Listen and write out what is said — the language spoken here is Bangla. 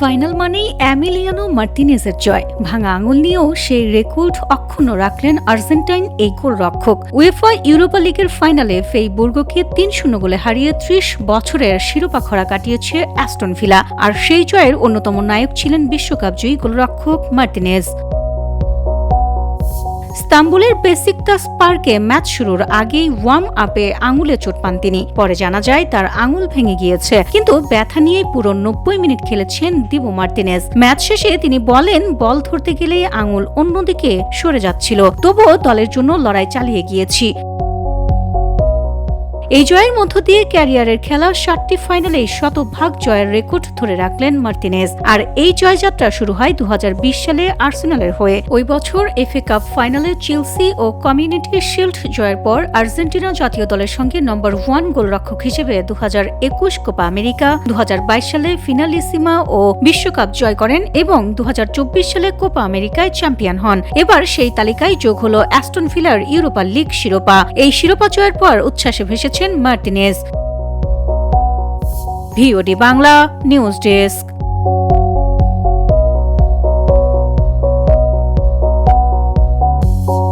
ফাইনাল মানেই এমিলিয়ানো মার্তিনেজের জয়। ভাঙা আঙুল নিয়েও সেই রেকর্ড অক্ষুণ্ণ রাখলেন আর্জেন্টাইন এই গোলরক্ষক। উয়েফা ইউরোপা লিগের ফাইনালে ফ্রেইবুর্গকে ৩-০ গোলে হারিয়ে ৩০ বছরের শিরোপা খরা কাটিয়েছে অ্যাস্টন ভিলা। আর সেই জয়ের অন্যতম নায়ক ছিলেন বিশ্বকাপজয়ী গোলরক্ষক মার্তিনেজ। ইস্তাম্বুলের বেসিকতাস পার্কে ম্যাচ শুরুর আগেই ওয়ার্ম আপে আঙুলে চোট পান তিনি। পরে জানা যায় তার আঙুল ভেঙে গিয়েছে, কিন্তু ব্যথা নিয়ে পুরো ৯০ মিনিট খেলেছেন দিবো মার্তিনেজ। ম্যাচ শেষে তিনি বলেন, বল ধরতে গেলে আঙুল অন্যদিকে সরে যাচ্ছিল, তবুও দলের জন্য লড়াই চালিয়ে গিয়েছি। এই জয়ের মধ্য দিয়ে ক্যারিয়ারের খেলা ৭টি ফাইনালে শতভাগ জয়ের রেকর্ড ধরে রাখলেন মার্তিনেজ। আর এই জয়যাত্রা শুরু হয় ২০২০ সালে আর্সেনালের হয়ে। ওই বছর এফএ কাপ ফাইনালে চেলসি ও কমিউনিটি শিল্ড জয়ের পর আর্জেন্টিনা জাতীয় দলের সঙ্গে নম্বর 1 গোলরক্ষক হিসেবে ২০২১ কোপা আমেরিকা, ২০২২ সালে ফিনালিসিমা ও বিশ্বকাপ জয় করেন এবং ২০২৪ সালে কোপা আমেরিকায় চ্যাম্পিয়ন হন। এবার সেই তালিকায় যোগ হল অ্যাস্টন ভিলার ইউরোপা লিগ শিরোপা। এই শিরোপা জয়ের পর উচ্ছ্বাসে ভেসেছে Martinez. VOD Bangla news desk.